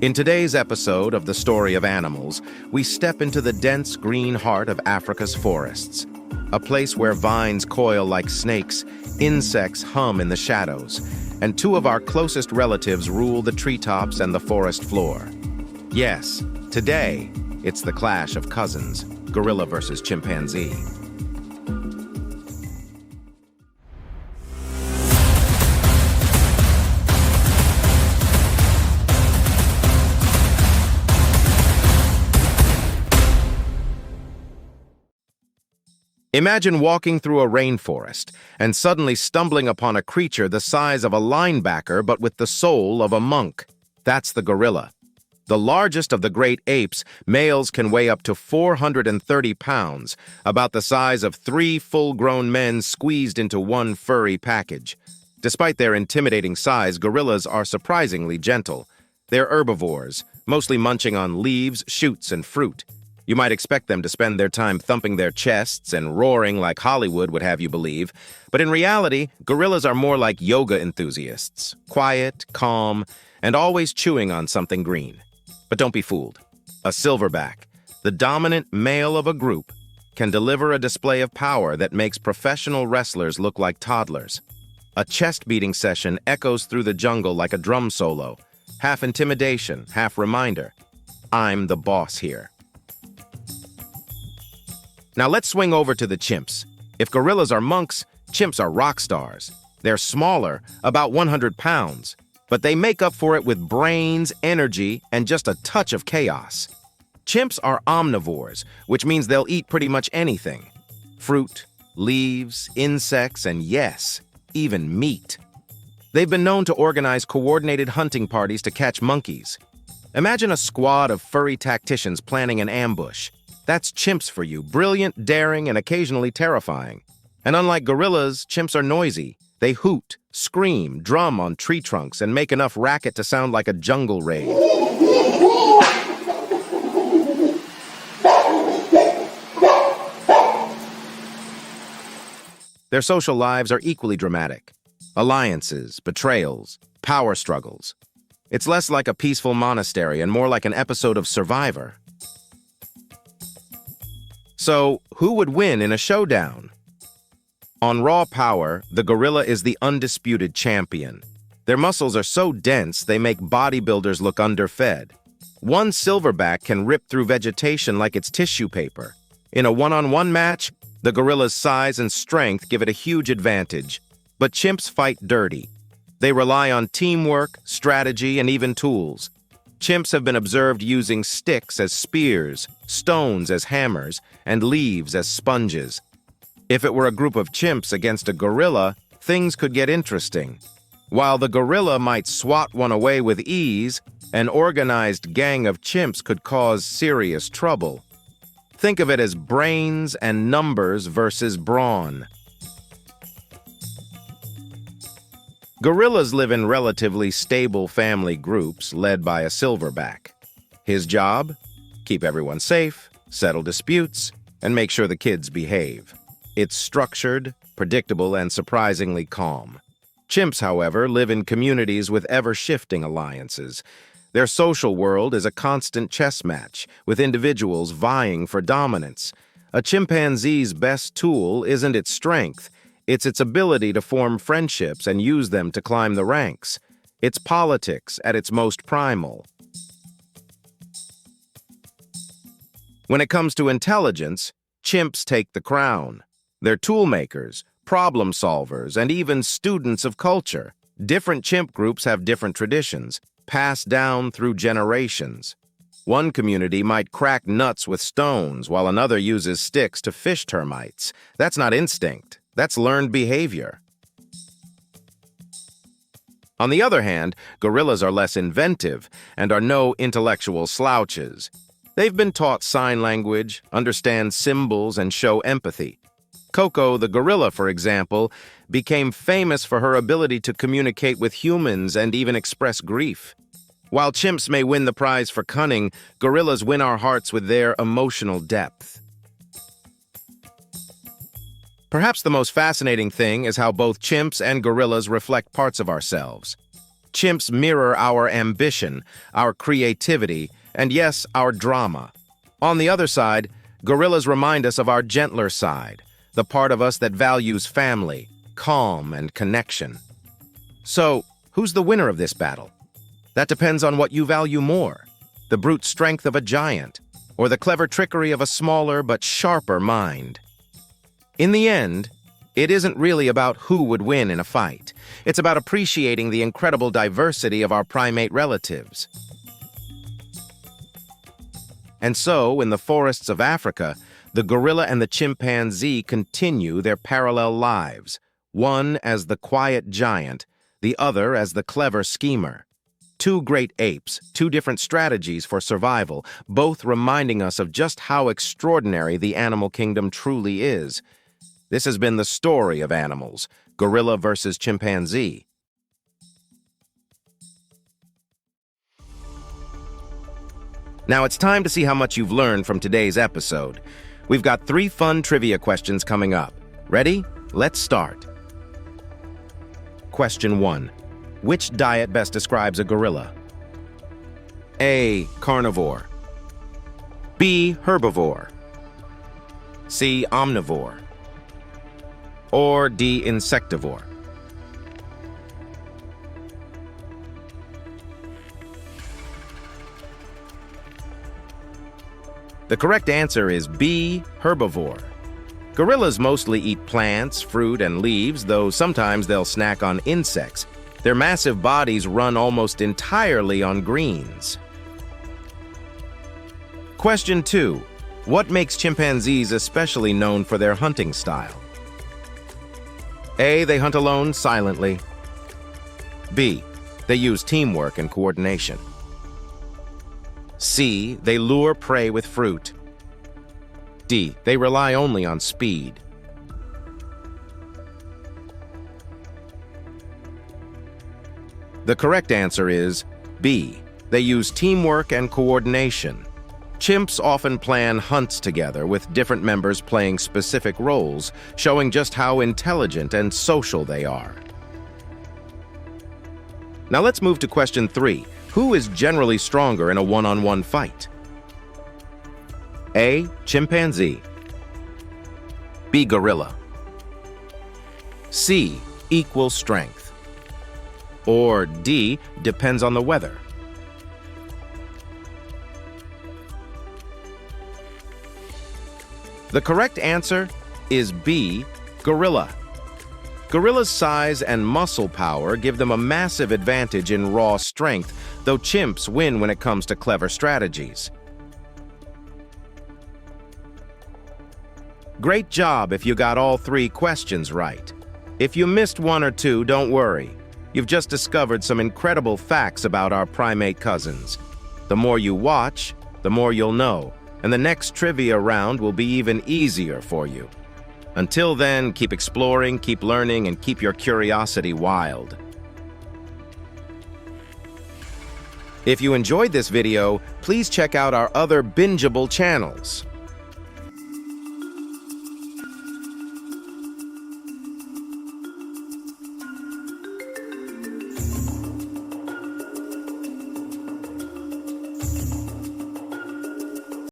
In today's episode of The Story of Animals, we step into the dense green heart of Africa's forests, a place where vines coil like snakes, insects hum in the shadows, and two of our closest relatives rule the treetops and the forest floor. Yes, today, it's the clash of cousins, gorilla versus chimpanzee. Imagine walking through a rainforest and suddenly stumbling upon a creature the size of a linebacker but with the soul of a monk. That's the gorilla. The largest of the great apes, males can weigh up to 430 pounds, about the size of 3 full-grown men squeezed into one furry package. Despite their intimidating size, gorillas are surprisingly gentle. They're herbivores, mostly munching on leaves, shoots, and fruit. You might expect them to spend their time thumping their chests and roaring like Hollywood would have you believe, but in reality, gorillas are more like yoga enthusiasts, quiet, calm, and always chewing on something green. But don't be fooled. A silverback, the dominant male of a group, can deliver a display of power that makes professional wrestlers look like toddlers. A chest-beating session echoes through the jungle like a drum solo, half intimidation, half reminder. I'm the boss here. Now let's swing over to the chimps. If gorillas are monks, chimps are rock stars. They're smaller, about 100 pounds, but they make up for it with brains, energy, and just a touch of chaos. Chimps are omnivores, which means they'll eat pretty much anything. Fruit, leaves, insects, and yes, even meat. They've been known to organize coordinated hunting parties to catch monkeys. Imagine a squad of furry tacticians planning an ambush. That's chimps for you, brilliant, daring, and occasionally terrifying. And unlike gorillas, chimps are noisy. They hoot, scream, drum on tree trunks, and make enough racket to sound like a jungle raid. Their social lives are equally dramatic. Alliances, betrayals, power struggles. It's less like a peaceful monastery and more like an episode of Survivor. So, who would win in a showdown? On raw power, the gorilla is the undisputed champion. Their muscles are so dense they make bodybuilders look underfed. One silverback can rip through vegetation like it's tissue paper. In a one-on-one match, the gorilla's size and strength give it a huge advantage. But chimps fight dirty. They rely on teamwork, strategy, and even tools. Chimps have been observed using sticks as spears, stones as hammers, and leaves as sponges. If it were a group of chimps against a gorilla, things could get interesting. While the gorilla might swat one away with ease, an organized gang of chimps could cause serious trouble. Think of it as brains and numbers versus brawn. Gorillas live in relatively stable family groups led by a silverback. His job? Keep everyone safe, settle disputes, and make sure the kids behave. It's structured, predictable, and surprisingly calm. Chimps, however, live in communities with ever-shifting alliances. Their social world is a constant chess match, with individuals vying for dominance. A chimpanzee's best tool isn't its strength. It's its ability to form friendships and use them to climb the ranks. It's politics at its most primal. When it comes to intelligence, chimps take the crown. They're toolmakers, problem solvers, and even students of culture. Different chimp groups have different traditions, passed down through generations. One community might crack nuts with stones, while another uses sticks to fish termites. That's not instinct. That's learned behavior. On the other hand, gorillas are less inventive and are no intellectual slouches. They've been taught sign language, understand symbols, and show empathy. Coco, the gorilla, for example, became famous for her ability to communicate with humans and even express grief. While chimps may win the prize for cunning, gorillas win our hearts with their emotional depth. Perhaps the most fascinating thing is how both chimps and gorillas reflect parts of ourselves. Chimps mirror our ambition, our creativity, and yes, our drama. On the other side, gorillas remind us of our gentler side, the part of us that values family, calm, and connection. So, who's the winner of this battle? That depends on what you value more, the brute strength of a giant, or the clever trickery of a smaller but sharper mind. In the end, it isn't really about who would win in a fight. It's about appreciating the incredible diversity of our primate relatives. And so, in the forests of Africa, the gorilla and the chimpanzee continue their parallel lives, one as the quiet giant, the other as the clever schemer. Two great apes, two different strategies for survival, both reminding us of just how extraordinary the animal kingdom truly is. This has been the story of animals, gorilla versus chimpanzee. Now it's time to see how much you've learned from today's episode. We've got 3 fun trivia questions coming up. Ready? Let's start. Question 1. Which diet best describes a gorilla? A. Carnivore. B. Herbivore. C. Omnivore. Or D. Insectivore. The correct answer is B. Herbivore. Gorillas mostly eat plants, fruit, and leaves, though sometimes they'll snack on insects. Their massive bodies run almost entirely on greens. Question 2. What makes chimpanzees especially known for their hunting style? A. They hunt alone silently. B. They use teamwork and coordination. C. They lure prey with fruit. D. They rely only on speed. The correct answer is B. They use teamwork and coordination. Chimps often plan hunts together, with different members playing specific roles, showing just how intelligent and social they are. Now let's move to question 3. Who is generally stronger in a one-on-one fight? A. Chimpanzee. B. Gorilla. C. Equal strength. Or D. Depends on the weather. The correct answer is B. Gorilla. Gorilla's size and muscle power give them a massive advantage in raw strength, though chimps win when it comes to clever strategies. Great job if you got all 3 questions right. If you missed 1 or 2, don't worry. You've just discovered some incredible facts about our primate cousins. The more you watch, the more you'll know, and the next trivia round will be even easier for you. Until then, keep exploring, keep learning, and keep your curiosity wild. If you enjoyed this video, please check out our other bingeable channels.